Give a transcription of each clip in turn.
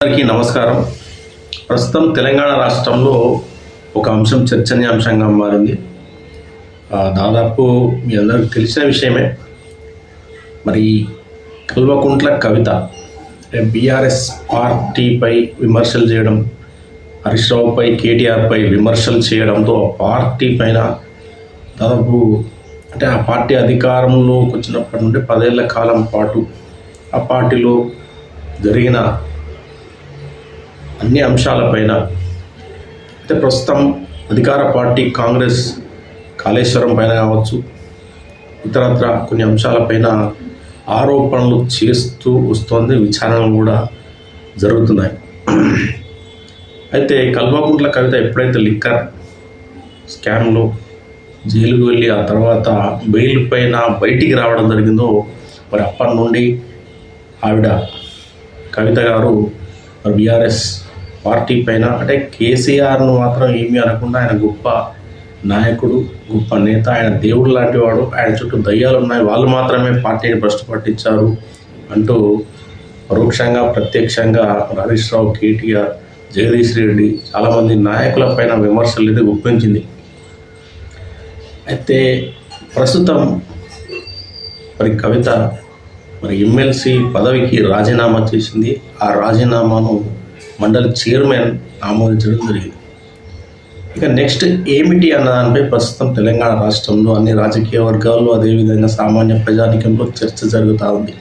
అందరికీ నమస్కారం. ప్రస్తుతం తెలంగాణ రాష్ట్రంలో ఒక అంశం చర్చనీయాంశంగా మారింది. దాదాపు మీ అందరికీ తెలిసిన విషయమే. మరి కల్వకుంట్ల కవిత బీఆర్ఎస్ పార్టీపై విమర్శలు చేయడం, హరీష్ రావుపై, కేటీఆర్పై విమర్శలు చేయడంతో ఆ పార్టీ పైన దాదాపు ఆ పార్టీ అధికారంలోకి వచ్చినప్పటి నుండి 10 ఏళ్ల కాలం పాటు ఆ పార్టీలో జరిగిన అన్ని అంశాలపైన ప్రస్తుతం అధికార పార్టీ కాంగ్రెస్ కాళేశ్వరం పైన కావచ్చు, ఇతరత్ర కొన్ని అంశాలపైన ఆరోపణలు చేస్తూ వస్తోంది. విచారణలు కూడా జరుగుతున్నాయి. అయితే కల్వకుంట్ల కవిత ఎప్పుడైతే లిక్కర్ స్కామ్లో జైలుకు వెళ్ళి ఆ తర్వాత బెయిల్ పైన బయటికి రావడం జరిగిందో, మరి అప్పటి నుండి ఆవిడ కవిత గారు బీఆర్ఎస్ పార్టీ పైన కేసీఆర్ను మాత్రం ఏమీ అనకుండా ఆయన గొప్ప నాయకుడు, గొప్ప నేత, ఆయన దేవుడు లాంటి వాడు, ఆయన చుట్టూ దయ్యాలు ఉన్నాయి, వాళ్ళు మాత్రమే పార్టీని భ్రష్టు పట్టించారు అంటూ పరోక్షంగా ప్రత్యక్షంగా హరీష్ రావు, కేటీఆర్, జగదీష్ రెడ్డి చాలామంది నాయకుల పైన విమర్శలు అయితే గుప్పించింది. అయితే ప్రస్తుతం మరి కవిత ఎమ్మెల్సీ పదవికి రాజీనామా చేసింది. ఆ రాజీనామాను మండలి చైర్మన్ ఆమోదించడం జరిగింది. ఇక నెక్స్ట్ ఏమిటి అన్న దానిపై ప్రస్తుతం తెలంగాణ రాష్ట్రంలో అన్ని రాజకీయ వర్గాల్లో, అదేవిధంగా సామాన్య ప్రజానికంలో చర్చ జరుగుతూ ఉంది.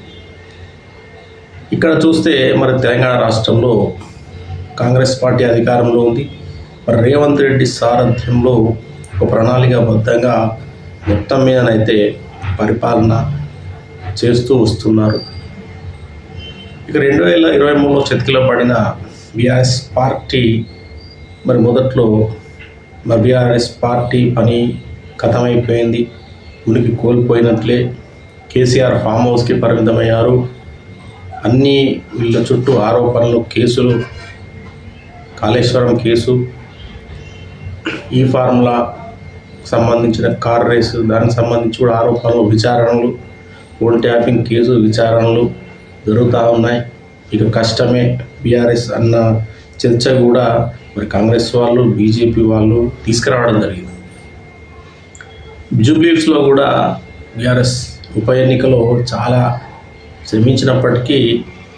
ఇక్కడ చూస్తే మరి తెలంగాణ రాష్ట్రంలో కాంగ్రెస్ పార్టీ అధికారంలో ఉంది. మరి రేవంత్ రెడ్డి సారథ్యంలో ఒక ప్రణాళికాబద్ధంగా మొత్తం మీదనైతే పరిపాలన చేస్తూ వస్తున్నారు. ఇక 2023లో చతికిల పడిన బీఆర్ఎస్ పార్టీ మరి మొదట్లో బీఆర్ఎస్ పార్టీ పని ఖతమైపోయింది, ఉనికి కోల్పోయినట్లే. కేసీఆర్ ఫామ్ హౌస్కి పరిమితమయ్యారు. అన్ని వీళ్ళ చుట్టూ ఆరోపణలు, కేసులు, కాళేశ్వరం కేసు, ఈ ఫార్ములా సంబంధించిన కార్ రేసు, దానికి సంబంధించి కూడా ఆరోపణలు, విచారణలు, ఫోన్ ట్యాపింగ్ కేసు విచారణలు జరుగుతూ ఉన్నాయి. ఇక కష్టమే బీఆర్ఎస్ అన్న చర్చ కూడా మరి కాంగ్రెస్ వాళ్ళు, బీజేపీ వాళ్ళు తీసుకురావడం జరిగింది. జూబ్లీహిల్స్లో కూడా బీఆర్ఎస్ ఉప ఎన్నికలో చాలా శ్రమించినప్పటికీ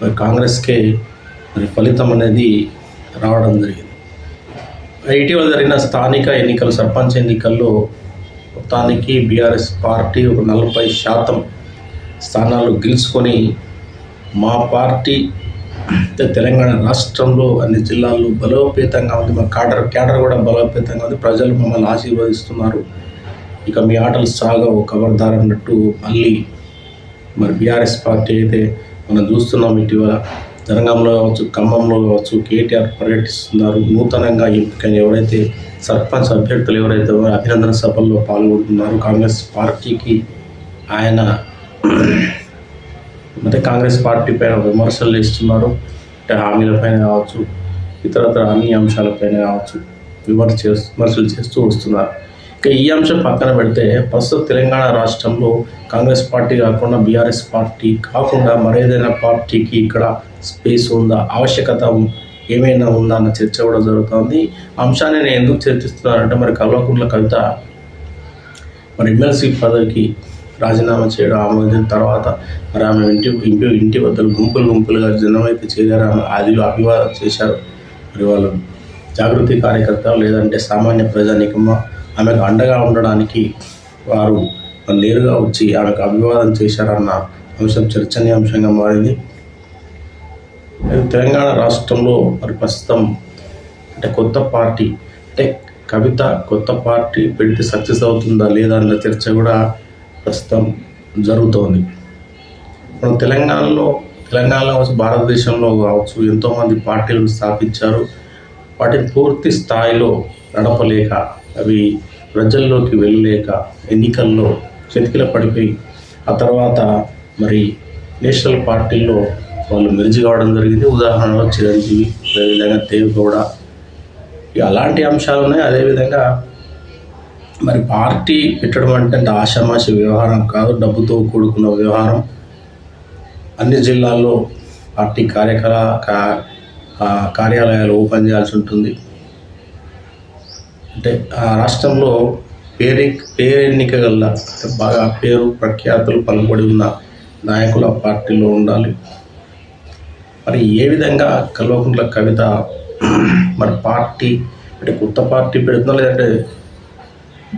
మరి కాంగ్రెస్కే మరి ఫలితం అనేది రావడం జరిగింది. ఇటీవల జరిగిన స్థానిక ఎన్నికలు, సర్పంచ్ ఎన్నికల్లో మొత్తానికి బీఆర్ఎస్ పార్టీ ఒక 40% స్థానాలు గెలుచుకొని మా పార్టీ తెలంగాణ రాష్ట్రంలో అన్ని జిల్లాల్లో బలోపేతంగా ఉంది. మా క్యాడర్ కూడా బలోపేతంగా ఉంది. ప్రజలు మమ్మల్ని ఆశీర్వదిస్తున్నారు. ఇక మీ ఆటలు సాగవు ఖబర్దార్ అన్నట్టు మళ్ళీ మరి బీఆర్ఎస్ పార్టీ అయితే మనం చూస్తున్నాం. ఇటీవల జనగాంలో కావచ్చు, ఖమ్మంలో కావచ్చు కేటీఆర్ పర్యటిస్తున్నారు. నూతనంగా ఎంపికైన ఎవరైతే సర్పంచ్ అభ్యర్థులు ఎవరైతే అభినందన సభల్లో పాల్గొంటున్నారు. కాంగ్రెస్ పార్టీకి ఆయన కాంగ్రెస్ పార్టీ పైన విమర్శలు చేస్తున్నారు. హామీలపైన కావచ్చు, ఇతరత్ర అన్ని అంశాలపైన కావచ్చు విమర్శలు చేస్తూ వస్తున్నారు. ఇక ఈ అంశం పక్కన పెడితే ప్రస్తుతం తెలంగాణ రాష్ట్రంలో కాంగ్రెస్ పార్టీ కాకుండా, బీఆర్ఎస్ పార్టీ కాకుండా మరేదైనా పార్టీకి ఇక్కడ స్పేస్ ఉందా, ఆవశ్యకత ఏమైనా ఉందా అన్న చర్చ కూడా జరుగుతుంది. అంశాన్ని నేను ఎందుకు చర్చిస్తున్నానంటే మరి కల్వకుంట్ల కవిత మరి ఎమ్మెల్సీ పదవికి రాజీనామా చేయడం ఆమోదించిన తర్వాత మరి ఆమె ఇంటి వద్దలు గుంపులుగా జనమైతే చేరారు. ఆమె అభివాదం చేశారు. మరి వాళ్ళు జాగృతి కార్యకర్త లేదంటే సామాన్య ప్రజానీకమ్మ ఆమెకు అండగా ఉండడానికి వారు నేరుగా వచ్చి ఆమెకు అభివాదం చేశారన్న అంశం చర్చనీయాంశంగా మారింది. తెలంగాణ రాష్ట్రంలో మరి ప్రస్తుతం కొత్త పార్టీ కవిత కొత్త పార్టీ పెడితే సక్సెస్ అవుతుందా లేదా అన్న చర్చ కూడా ప్రస్తుతం జరుగుతోంది. మనం తెలంగాణలో భారతదేశంలో కావచ్చు ఎంతోమంది పార్టీలను స్థాపించారు. వాటిని పూర్తి స్థాయిలో నడపలేక, అవి ప్రజల్లోకి వెళ్ళలేక ఎన్నికల్లో చతికిల పడిపోయి ఆ తర్వాత మరి నేషనల్ పార్టీల్లో వాళ్ళు మెరిజి కావడం జరిగింది. ఉదాహరణలో చిరంజీవి, అదేవిధంగా దేవగౌడ, అలాంటి అంశాలు ఉన్నాయి. అదేవిధంగా మరి పార్టీ పెట్టడం అంటే ఆషామాషి వ్యవహారం కాదు, డబ్బుతో కూడుకున్న వ్యవహారం. అన్ని జిల్లాల్లో పార్టీ కార్యాలయాలు ఓపెన్ చేయాల్సి ఉంటుంది. అంటే ఆ రాష్ట్రంలో పేరెన్నిక గల బాగా పేరు ప్రఖ్యాతులు పలుకుబడి ఉన్న నాయకుల పార్టీలో ఉండాలి. మరి ఏ విధంగా కల్వకుంట్ల కవిత మరి పార్టీ అంటే కొత్త పార్టీ పెడుతుందా, లేదంటే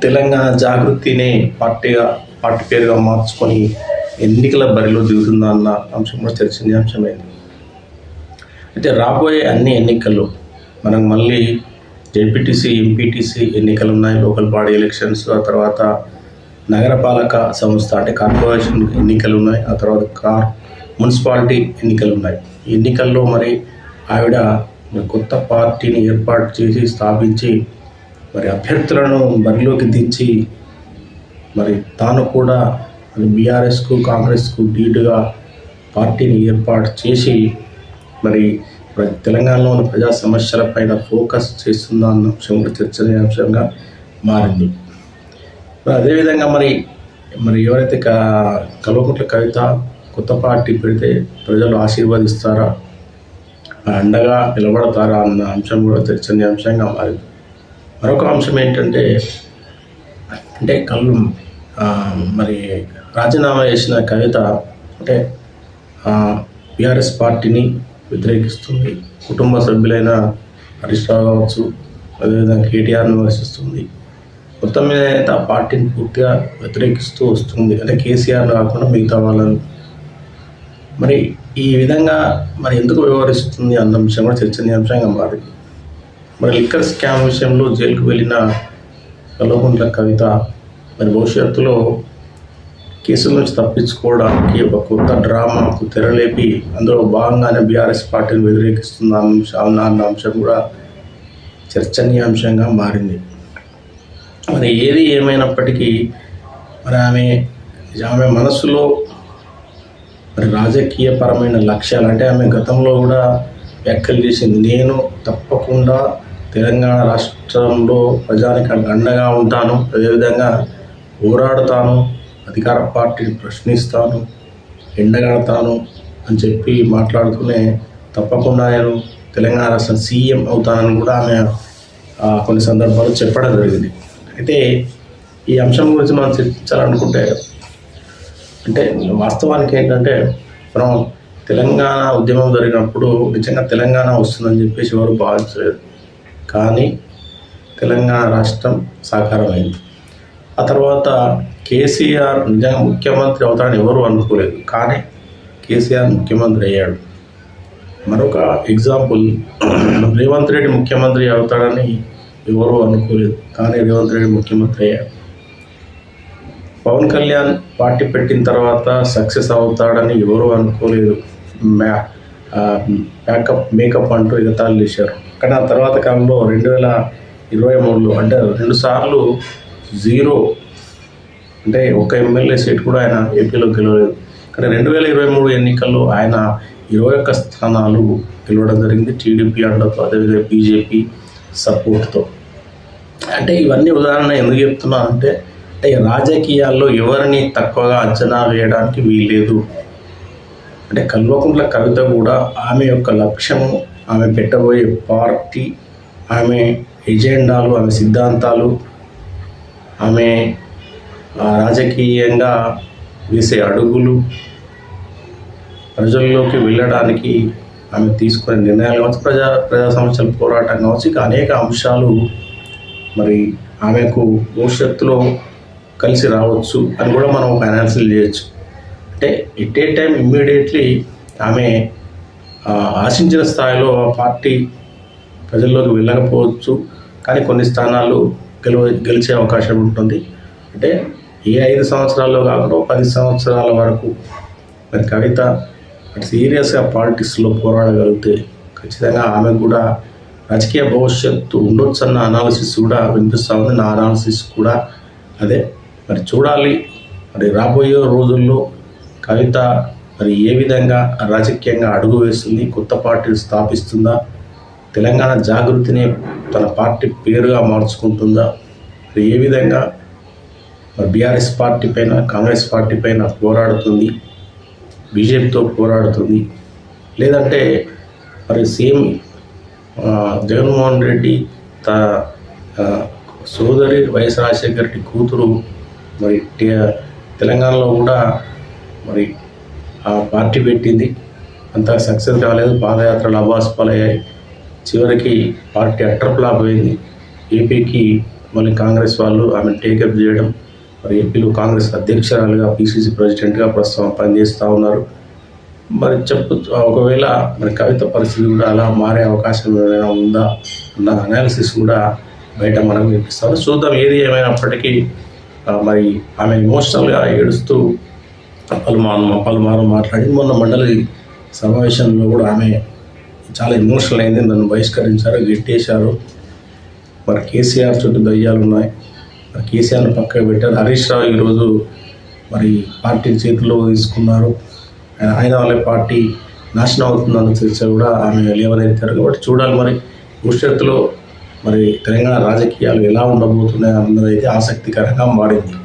తెలంగాణ జాగృతిని పార్టీ పేరుగా మార్చుకొని ఎన్నికల బరిలో దిగుతుందా అన్న అంశం కూడా చర్చనీయాంశమైంది. అయితే రాబోయే అన్ని ఎన్నికల్లో మనకు మళ్ళీ జెడ్పీటీసీ, ఎంపీటీసీ ఎన్నికలు ఉన్నాయి, లోకల్ బాడీ ఎలక్షన్స్, ఆ తర్వాత నగరపాలక సంస్థ అంటే కార్పొరేషన్ ఎన్నికలు ఉన్నాయి, ఆ తర్వాత మున్సిపాలిటీ ఎన్నికలు ఉన్నాయి. ఈ ఎన్నికల్లో మరి ఆవిడ కొత్త పార్టీని ఏర్పాటు చేసి స్థాపించి మరి అభ్యర్థులను బరిలోకి దించి మరి తాను కూడా బీఆర్ఎస్కు కాంగ్రెస్కు ధీటుగా పార్టీని ఏర్పాటు చేసి మరి తెలంగాణలోని ప్రజా సమస్యలపైన ఫోకస్ చేస్తుందా అన్న అంశం కూడా చర్చనీయాంశంగా మారింది. అదేవిధంగా మరి ఎవరైతే కల్వకుంట్ల కవిత కొత్త పార్టీ పెడితే ప్రజలు ఆశీర్వదిస్తారా, అండగా నిలబడతారా అన్న అంశం కూడా చర్చనీయాంశంగా మారింది. మరొక అంశం ఏంటంటే మరి రాజీనామా చేసిన కవిత అంటే బీఆర్ఎస్ పార్టీని వ్యతిరేకిస్తుంది, కుటుంబ సభ్యులైన హరీష్ రావు కావచ్చు, అదేవిధంగా కేటీఆర్ను విమర్శిస్తుంది. మొత్తం మీద అయితే ఆ పార్టీని పూర్తిగా వ్యతిరేకిస్తూ వస్తుంది, అంటే కేసీఆర్ను కాకుండా మిగతా వాళ్ళను. మరి ఈ విధంగా మరి ఎందుకు వ్యవహరిస్తుంది అన్న అంశం కూడా చర్చనీయాంశంగా మారింది. మరి లిక్కర్ స్కామ్ విషయంలో జైలుకు వెళ్ళిన కల్వకుంట్ల కవిత మరి భవిష్యత్తులో కేసుల నుంచి తప్పించుకోవడానికి ఒక కొత్త డ్రామాకు తెరలేపి అందులో భాగంగానే బీఆర్ఎస్ పార్టీని వ్యతిరేకిస్తున్న అన్న అంశం కూడా చర్చనీయాంశంగా మారింది. మరి ఏది ఏమైనప్పటికీ మరి ఆమె మనసులో మరి రాజకీయపరమైన లక్ష్యాలు అంటే ఆమె గతంలో కూడా వ్యాఖ్యలు చేసింది, నేను తప్పకుండా తెలంగాణ రాష్ట్రంలో ప్రజానికి అండగా ఉంటాను, అదేవిధంగా పోరాడుతాను, అధికార పార్టీని ప్రశ్నిస్తాను, ఎండగడతాను అని చెప్పి మాట్లాడుతూనే తప్పకుండా నేను తెలంగాణ రాష్ట్రం సీఎం అవుతానని కూడా ఆమె కొన్ని సందర్భాలు చెప్పడం జరిగింది. అయితే ఈ అంశం గురించి మనం చర్చించాలనుకుంటే అంటే వాస్తవానికి ఏంటంటే మనం తెలంగాణ ఉద్యమం జరిగినప్పుడు నిజంగా తెలంగాణ వస్తుందని చెప్పేసి ఎవరు భావించలేదు, కానీ తెలంగాణ రాష్ట్రం సాకారమైంది. ఆ తర్వాత కేసీఆర్ నిజంగా ముఖ్యమంత్రి అవుతాడని ఎవరు అనుకోలేదు, కానీ కేసీఆర్ ముఖ్యమంత్రి అయ్యాడు. మరొక ఎగ్జాంపుల్, రేవంత్ రెడ్డి ముఖ్యమంత్రి అవుతాడని ఎవరు అనుకోలేదు, కానీ రేవంత్ రెడ్డి ముఖ్యమంత్రి అయ్యాడు. పవన్ కళ్యాణ్ పార్టీ పెట్టిన తర్వాత సక్సెస్ అవుతాడని ఎవరు అనుకోలేదు, మేకప్ అంటూ ఎగతాళి చేశారు. కానీ ఆ తర్వాత కాలంలో 2023లో అంటే 2 సార్లు 0 అంటే ఒక ఎమ్మెల్యే సీట్ కూడా ఆయన ఏపీలో గెలవలేదు. కానీ 2023 ఎన్నికల్లో ఆయన 21 స్థానాలు గెలవడం జరిగింది టీడీపీ అండతో, అదేవిధంగా బీజేపీ సపోర్ట్తో. అంటే ఇవన్నీ ఉదాహరణ ఎందుకు చెప్తున్నా అంటే రాజకీయాల్లో ఎవరిని తక్కువగా అంచనా వేయడానికి వీల్లేదు. అంటే కల్వకుంట్ల కవిత కూడా ఆమె యొక్క లక్ష్యము, ఆమె పెట్టబోయే పార్టీ, ఆమె ఎజెండాలు, ఆమె సిద్ధాంతాలు, ఆమె రాజకీయంగా వేసే అడుగులు, ప్రజల్లోకి వెళ్ళడానికి ఆమె తీసుకునే నిర్ణయాలు కావచ్చు, ప్రజా సమస్యల పోరాటం కావచ్చు, ఇక అనేక అంశాలు మరి ఆమెకు భవిష్యత్తులో కలిసి రావచ్చు అని కూడా మనం ఒక అనాలిసిస్ చేయొచ్చు. అంటే ఎట్ ఏ టైం ఇమ్మీడియట్లీ ఆమె ఆశించిన స్థాయిలో ఆ పార్టీ ప్రజల్లోకి వెళ్ళకపోవచ్చు, కానీ కొన్ని స్థానాలు గెలిచే అవకాశం ఉంటుంది. అంటే ఏ 5 సంవత్సరాల్లో కాకుండా 10 సంవత్సరాల వరకు మరి కవిత సీరియస్గా పాలిటిక్స్లో పోరాడగలిగితే ఖచ్చితంగా ఆమెకు కూడా రాజకీయ భవిష్యత్తు ఉండొచ్చు అన్న అనాలిసిస్ కూడా వినిపిస్తూ ఉంది. నా అనాలిసిస్ కూడా అదే. మరి చూడాలి మరి రాబోయే రోజుల్లో కవిత మరి ఏ విధంగా రాజకీయంగా అడుగు వేస్తుంది, కొత్త పార్టీని స్థాపిస్తుందా, తెలంగాణ జాగృతిని తన పార్టీ పేరుగా మార్చుకుంటుందా, మరి ఏ విధంగా మరి బీఆర్ఎస్ పార్టీ పైన, కాంగ్రెస్ పార్టీ పైన పోరాడుతుంది, బీజేపీతో పోరాడుతుంది, లేదంటే మరి సేమ్ జగన్మోహన్ రెడ్డి ఆ, సోదరి వైఎస్ రాజశేఖర రెడ్డి కూతురు మరి తెలంగాణలో కూడా మరి ఆ పార్టీ పెట్టింది, అంత సక్సెస్ కాలేదు, పాదయాత్రలు అబాస్పాలయ్యాయి, చివరికి పార్టీ అట్టర్ ఫ్లాప్ అయింది. ఏపీకి మళ్ళీ కాంగ్రెస్ వాళ్ళు ఆమెను టేకప్ చేయడం, మరి ఏపీలో కాంగ్రెస్ అధ్యక్షురాలుగా పిసిసి ప్రెసిడెంట్గా ప్రస్తుతం పనిచేస్తూ ఉన్నారు. మరి ఒకవేళ మరి కవిత పరిస్థితి కూడా అలా మారే అవకాశం ఏమైనా ఉందా అన్న అనాలిసిస్ కూడా బయట మనకు వినిపిస్తాను. చూద్దాం. ఏది ఏమైనప్పటికీ మరి ఆమె ఎమోషనల్గా ఏడుస్తూ పలుమారు మాట్లాడి మొన్న మండలి సమావేశంలో కూడా ఆమె చాలా ఎమోషనల్ అయింది. నన్ను బహిష్కరించారు, గెట్టేశారు, మరి కేసీఆర్ చుట్టూ దయ్యాలు ఉన్నాయి, మరి కేసీఆర్ని పక్కకు పెట్టారు, హరీష్ రావు ఈరోజు మరి పార్టీని చేతుల్లో తీసుకున్నారు, ఆయన వాళ్ళ పార్టీ నాశనం అవుతుందన్న చర్చ కూడా ఆమె లేవనెత్తారు. కాబట్టి చూడాలి మరి భవిష్యత్తులో మరి తెలంగాణ రాజకీయాలు ఎలా ఉండబోతున్నాయి అన్నది అయితే ఆసక్తికరంగా మారింది.